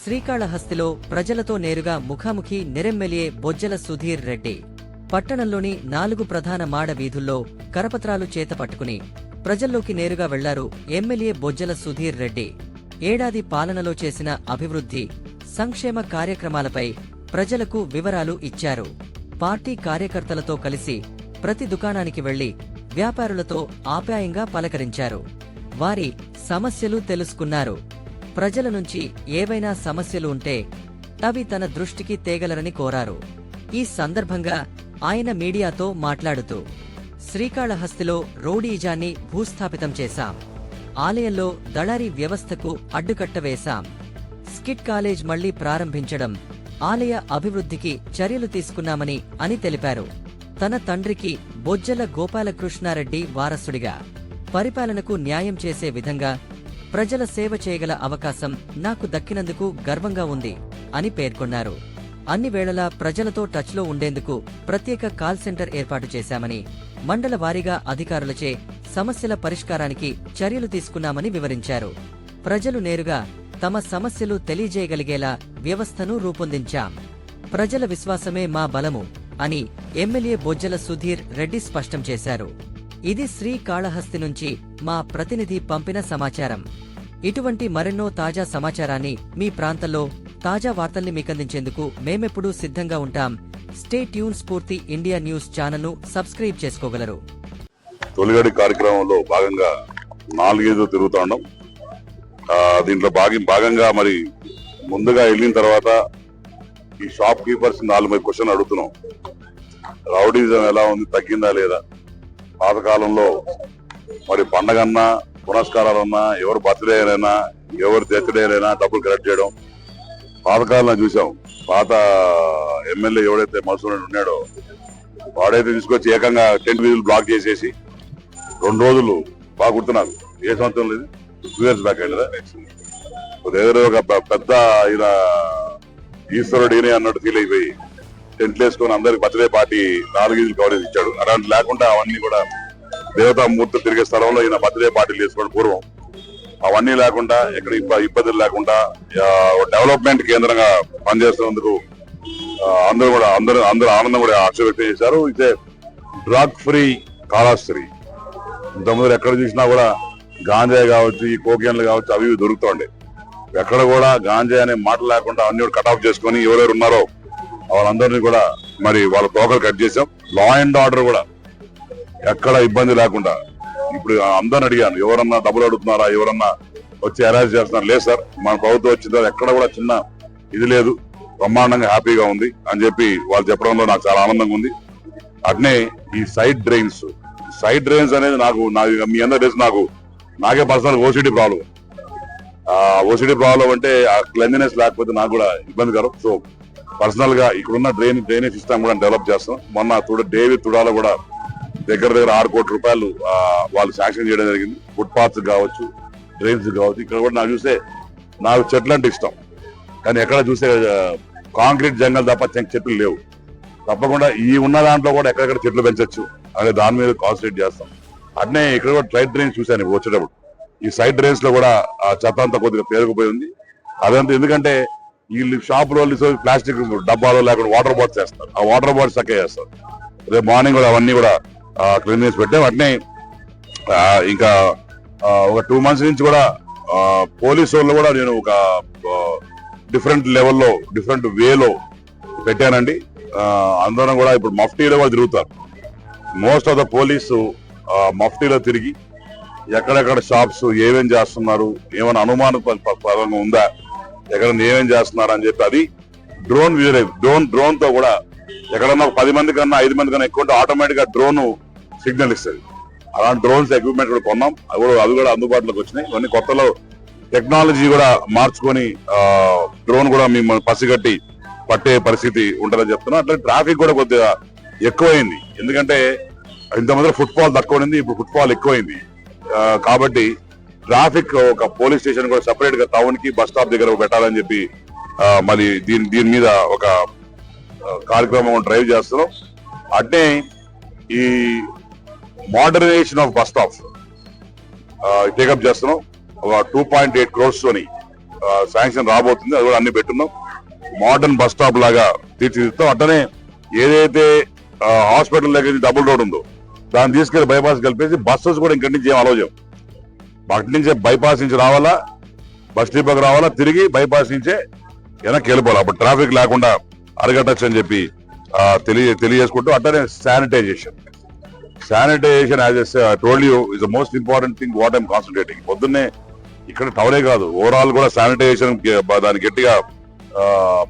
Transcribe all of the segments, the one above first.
శ్రీకాళహస్తిలో ప్రజలతో నేరుగా ముఖాముఖి నిరెమ్మెల్యే బొజ్జల సుధీర్ రెడ్డి. పట్టణంలోని 4 ప్రధాన మాడ వీధుల్లో కరపత్రాలు చేత పట్టుకుని ప్రజల్లోకి నేరుగా వెళ్లారు ఎమ్మెల్యే బొజ్జల సుధీర్ రెడ్డి. ఏడాది పాలనలో చేసిన అభివృద్ధి, సంక్షేమ కార్యక్రమాలపై ప్రజలకు వివరాలు ఇచ్చారు. పార్టీ కార్యకర్తలతో కలిసి ప్రతి దుకాణానికి వెళ్లి వ్యాపారులతో ఆప్యాయంగా పలకరించారు. వారి సమస్యలు తెలుసుకున్నారు. ప్రజల నుంచి ఏవైనా సమస్యలు ఉంటే అవి తన దృష్టికి తేగలరని కోరారు. ఈ సందర్భంగా ఆయన మీడియాతో మాట్లాడుతూ, శ్రీకాళహస్తిలో రౌడీయిజాన్ని భూస్థాపితం చేశాం, ఆలయంలో దళారీ వ్యవస్థకు అడ్డుకట్ట వేశాం, స్కిట్ కాలేజ్ మళ్లీ ప్రారంభించడం, ఆలయ అభివృద్ధికి చర్యలు తీసుకున్నామని అని తెలిపారు. తన తండ్రికి బొజ్జల గోపాలకృష్ణారెడ్డి వారసుడిగా పరిపాలనకు న్యాయం చేసే విధంగా ప్రజల సేవ చేయగల అవకాశం నాకు దక్కినందుకు గర్వంగా ఉంది అని పేర్కొన్నారు. అన్ని వేళలా ప్రజలతో టచ్లో ఉండేందుకు ప్రత్యేక కాల్ సెంటర్ ఏర్పాటు చేశామని, మండల వారీగా అధికారులచే సమస్యల పరిష్కారానికి చర్యలు తీసుకున్నామని వివరించారు. ప్రజలు నేరుగా తమ సమస్యలు తెలియజేయగలిగేలా వ్యవస్థను రూపొందించాం. ప్రజల విశ్వాసమే మా బలము అని ఎమ్మెల్యే బొజ్జల సుధీర్ రెడ్డి స్పష్టం చేశారు. ఇది శ్రీకాళహస్తి నుంచి మా ప్రతినిధి పంపిన సమాచారం. ఇటువంటి మరెన్నో తాజా సమాచారాన్ని మీ ప్రాంతంలో తాజా వార్తల్ని మీకందించేందుకు మేమెప్పుడూ సిద్ధంగా ఉంటాం. Stay tune. స్ఫూర్తి ఇండియా న్యూస్ ఛానల్ను సబ్స్క్రైబ్ చేసుకోగలరు. తొలిగడి కార్యక్రమంలో భాగంగా 4 తిరుగుతా ఉన్నాం. దీంట్లో భాగంగా మరి ముందుగా వెళ్ళిన తర్వాత ఈ షాప్ కీపర్స్ 4 క్వశ్చన్ అడుగుతున్నాం. రౌడీజం ఎలా ఉంది, తగ్గిందా లేదా, పాతకాలంలో మరి పండగన్నా పునస్కారాలన్నా ఎవరు బర్త్డే అయినా ఎవరు డెత్ డే అయినా డబ్బులు కలెక్ట్ చేయడం పాతకాలంలో చూసాం. పాత ఎమ్మెల్యే ఎవడైతే మసూరి ఉన్నాడో వాడైతే తీసుకొచ్చి ఏకంగా టెంట్ వీధులు బ్లాక్ చేసేసి 2 రోజులు బాగా గుర్తున్నారు. ఏ సంవత్సరం లేదు, 2 years బ్యాక్ అయిందా, ఏదో ఒక పెద్ద ఇలా ఈశ్వరుడిని అన్నట్టు ఫీల్ అయిపోయి టెంట్లు వేసుకొని అందరికి బర్త్డే పార్టీ 4 వీధులు కవరేజ్ ఇచ్చాడు. అలాంటి లేకుండా అవన్నీ కూడా దేవతామూర్తులు తిరిగే స్థలంలో ఈయన బర్త్డే పార్టీలు చేసుకోవడం పూర్వం అవన్నీ లేకుండా ఎక్కడ ఇబ్బందులు లేకుండా డెవలప్మెంట్ కేంద్రంగా పనిచేస్తున్నందుకు అందరూ ఆనందం కూడా ఆశ వ్యక్తం చేశారు. ఇదే డ్రగ్ ఫ్రీ కాళహస్తి. ఇంతకుముందు ఎక్కడ చూసినా కూడా గాంజాయి కావచ్చు, ఈ కోకేన్లు కావచ్చు, అవి దొరుకుతుండే. ఎక్కడ కూడా గాంజాయి అనే మాట లేకుండా అన్ని కూడా కట్ ఆఫ్ చేసుకుని ఎవరెవరు ఉన్నారో వాళ్ళందరినీ కూడా మరి వాళ్ళ తోకలు కట్ చేశాం. లా అండ్ ఆర్డర్ కూడా ఎక్కడ ఇబ్బంది లేకుండా ఇప్పుడు అందరిని అడిగాను, ఎవరన్నా డబ్బులు అడుగుతున్నారా, ఎవరన్నా వచ్చి అరెస్ట్ చేస్తున్నారు. లేదు సార్, మన ప్రభుత్వం వచ్చిందో ఎక్కడ కూడా చిన్న ఇది లేదు, బ్రహ్మాండంగా హ్యాపీగా ఉంది అని చెప్పి వాళ్ళు చెప్పడంలో నాకు చాలా ఆనందంగా ఉంది. అట్నే ఈ సైడ్ డ్రైన్స్ అనేది నాకు మీ అందరూ తెలుసు, నాకే personal OCD problem. OCD problem అంటే ఆ క్లెన్లీనెస్ లేకపోతే నాకు కూడా ఇబ్బందికరం. సో పర్సనల్ గా ఇక్కడున్న డ్రైనేజ్ సిస్టమ్ కూడా డెవలప్ చేస్తాం. మొన్న డేవిడ్ తుడాలో కూడా దగ్గర 6 కోట్ల రూపాయలు వాళ్ళు శాంక్షన్ చేయడం జరిగింది. ఫుట్పాత్స్ కావచ్చు, డ్రైన్స్ కావచ్చు. ఇక్కడ కూడా నాకు చూస్తే నాకు చెట్లు అంటే ఇష్టం, కానీ ఎక్కడ చూస్తే కాంక్రీట్ జంగల్ తప్ప చెట్లు లేవు. తప్పకుండా ఈ ఉన్న దాంట్లో కూడా ఎక్కడెక్కడ చెట్లు పెంచొచ్చు అనే దాని మీద కాన్సన్ట్రేట్ చేస్తాం. అట్నే ఇక్కడ కూడా సైడ్ డ్రైన్స్ చూశాను వచ్చేటప్పుడు. ఈ సైడ్ డ్రైన్స్ లో కూడా ఆ చెత్త అంతా కొద్దిగా పేరుకుపోయి ఉంది. అదంతా ఎందుకంటే వీళ్ళు షాపులో ప్లాస్టిక్ డబ్బాలో లేకుండా వాటర్ బాటిల్స్ వేస్తారు. ఆ వాటర్ బాటిల్స్ చక్కగా చేస్తారు. రేపు మార్నింగ్ కూడా అవన్నీ కూడా క్లీన్ చేసి పెట్టాం. అట్నే ఇంకా ఒక 2 months నుంచి కూడా పోలీసు వాళ్ళు కూడా నేను ఒక డిఫరెంట్ లెవెల్లో డిఫరెంట్ వేలో పెట్టానండి. అందరం కూడా ఇప్పుడు మఫ్టీలో కూడా తిరుగుతారు. మోస్ట్ ఆఫ్ ద పోలీసు మఫ్టీలో తిరిగి ఎక్కడెక్కడ షాప్స్ ఏమేం చేస్తున్నారు, ఏమైనా అనుమానం ఉందా, ఎక్కడ ఏమేం చేస్తున్నారు అని చెప్పి అది డ్రోన్ తో కూడా ఎక్కడన్నా 10 మంది కన్నా 5 మంది కన్నా ఎక్కువ ఆటోమేటిక్ గా డ్రోన్ సిగ్నల్ ఇస్తుంది. అలాంటి డ్రోన్స్ ఎక్విప్మెంట్ కూడా కొన్నాం. అవి కూడా అందుబాటులోకి వచ్చినాయి. ఇవన్నీ కొత్తలో టెక్నాలజీ కూడా మార్చుకొని డ్రోన్ కూడా మిమ్మల్ని పసిగట్టి పట్టే పరిస్థితి ఉంటుందని చెప్తున్నా. అట్లా ట్రాఫిక్ కూడా కొద్దిగా ఎక్కువైంది. ఎందుకంటే ఇంతమంది ఫుట్ఫాల్ తక్కువ ఉంది, ఇప్పుడు ఫుట్ఫాల్ ఎక్కువైంది. కాబట్టి ట్రాఫిక్ ఒక పోలీస్ స్టేషన్ కూడా సెపరేట్ గా టౌన్ కి బస్ స్టాప్ దగ్గర పెట్టాలని చెప్పి మరి దీని మీద ఒక కార్యక్రమం డ్రైవ్ చేస్తున్నాం. అట్నే ఈ modernization of bus stops take up చేస్తున్నాం. 2.8 crores తోని శాంక్షన్ రాబోతుంది, అది కూడా అన్ని పెట్టున్నాం. మోడర్న్ బస్ స్టాప్ లాగా తీర్చిదిద్దాం. అట్టనే ఏదైతే హాస్పిటల్ దగ్గర డబుల్ రోడ్ ఉందో దాన్ని తీసుకెళ్లి బైపాస్ కలిపేసి బస్సెస్ కూడా ఇంకటి నుంచి ఏం అలౌ చేయం. అటు నుంచే బైపాస్ నుంచి రావాలా, బస్ డిపోకి రావాలా, తిరిగి బైపాస్ నుంచే వెనక్కి వెళ్ళిపోవాలి. అప్పుడు ట్రాఫిక్ లేకుండా అరగట్టచ్చు అని చెప్పి తెలియజేసుకుంటూ అట్టనే sanitization as told you is the most important thing what I'm concentrating. పొద్దున్నే ఇక్కడ టౌనే కాదు, ఓవరాల్ కూడా శానిటైజేషన్ దానికి గట్టిగా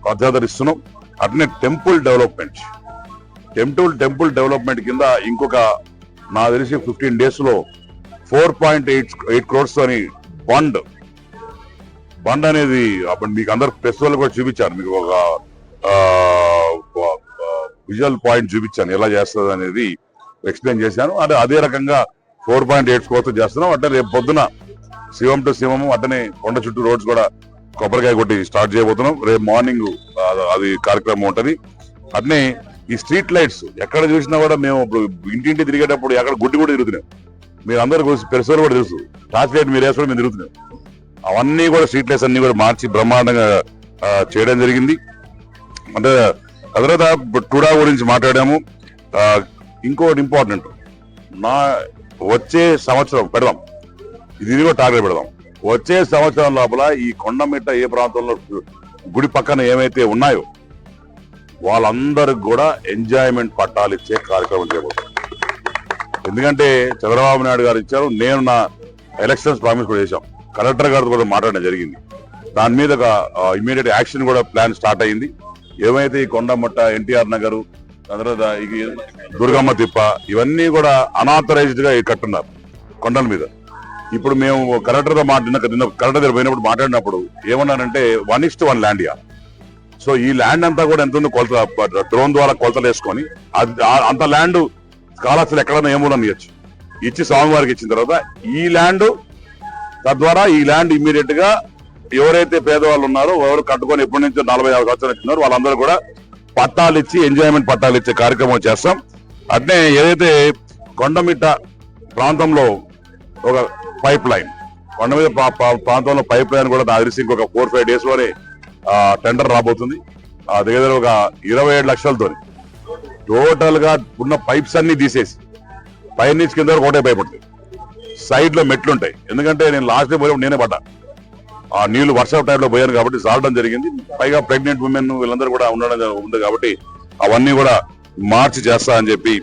ప్రాధాన్యత ఇస్తున్నాం. అట్లనే టెంపుల్ డెవలప్మెంట్ కింద ఇంకొక నాకు తెలిసి 15 days లో 4.8 crores అని బండ్ అనేది అప్పుడు మీకు అందరు ఫెస్టివల్ కూడా చూపించాను, మీకు ఒక విజువల్ పాయింట్ చూపించాను ఎలా చేస్తుంది అనేది ఎక్స్ప్లెయిన్ చేశాను. అదే రకంగా 4.8 crores చేస్తున్నాం. అంటే రేపు పొద్దున శివం టు శివము అట్టనే కొండ చుట్టూ రోడ్స్ కూడా కొబ్బరికాయ కొట్టి స్టార్ట్ చేయబోతున్నాం. రేపు మార్నింగ్ అది కార్యక్రమం ఉంటది. అట్నే ఈ స్ట్రీట్ లైట్స్ ఎక్కడ చూసినా కూడా మేము ఇప్పుడు ఇంటింటి తిరిగేటప్పుడు ఎక్కడ గుడ్డి కూడా తిరుగుతున్నాం. మీరు అందరూ పెరుసలు కూడా తెలుసు, టార్చ్ లైట్ మీరు వేసుకొని మేము తిరుగుతున్నాం. అవన్నీ కూడా స్ట్రీట్ లైట్స్ అన్ని కూడా మార్చి బ్రహ్మాండంగా చేయడం జరిగింది. అంటే తర్వాత టుడా గురించి మాట్లాడాము. ఇంకోటి ఇంపార్టెంట్, వచ్చే సంవత్సరం పెడదాం, ఇది కూడా టార్గెట్ పెడదాం. వచ్చే సంవత్సరం లోపల ఈ కొండమిట్ట ఏ ప్రాంతంలో గుడి పక్కన ఏమైతే ఉన్నాయో వాళ్ళందరికి కూడా ఎంజాయ్మెంట్ పట్టాలు ఇచ్చే కార్యక్రమం చేయబోతున్నాం. ఎందుకంటే చంద్రబాబు నాయుడు గారు ఇచ్చారు, నేను నా ఎలక్షన్స్ ప్రామిస్ కూడా చేశాం, కలెక్టర్ గారితో కూడా మాట్లాడడం జరిగింది. దాని మీద ఒక ఇమీడియట్ యాక్షన్ కూడా ప్లాన్ స్టార్ట్ అయింది. ఏమైతే ఈ కొండమట్ట, ఎన్టీఆర్ నగరు, తర్వాత దుర్గమ్మ తిప్ప ఇవన్నీ కూడా అనాథరైజ్డ్ గా కట్టున్నారు కొండల మీద. ఇప్పుడు మేము కలెక్టర్ తో కలెక్టర్ దగ్గర పోయినప్పుడు మాట్లాడినప్పుడు ఏమన్నానంటే 1:1 ల్యాండ్ ఇవ్వాలి. సో ఈ ల్యాండ్ అంతా కూడా ఎంత ఉంది కొలత, డ్రోన్ ద్వారా కొలతలు వేసుకొని అంత ల్యాండ్ స్కాలర్స్లు ఎక్కడైనా ఏమూలని ఇవ్వచ్చు. ఇచ్చి స్వామివారికి ఇచ్చిన తర్వాత ఈ ల్యాండ్ తద్వారా ఈ ల్యాండ్ ఇమ్మీడియట్ గా ఎవరైతే పేదవాళ్ళు ఉన్నారో, ఎవరు కట్టుకొని ఎప్పటి నుంచో 40-50 సంవత్సరాలు ఇచ్చినారో వాళ్ళందరూ కూడా పట్టాలు ఇచ్చి ఎంజాయ్మెంట్ పట్టాలు ఇచ్చే కార్యక్రమం చేస్తాం. అట్నే ఏదైతే కొండమిట్ట ప్రాంతంలో ఒక పైప్ లైన్, కొండ మీద ప్రాంతంలో పైప్ లైన్ కూడా నాకు తెలిసి ఇంకొక 4-5 days లోనే టెండర్ రాబోతుంది. దగ్గర ఒక 27 లక్షలతో టోటల్ గా ఉన్న పైప్స్ అన్ని తీసేసి పై నుంచి కింద వరకు ఒకటే పైప్ ఉంటుంది. సైడ్ లో మెట్లు ఉంటాయి. ఎందుకంటే నేను లాస్ట్ డే పోయినప్పుడు నేనే పడ్డా, ఆ నీళ్లు వర్షం టైంలో పోయాను కాబట్టి సాలడం జరిగింది. పైగా ప్రెగ్నెంట్ ఉమెన్ వీళ్ళందరూ కూడా ఉండడం ఉంది కాబట్టి అవన్నీ కూడా మార్చి చేస్తా అని చెప్పి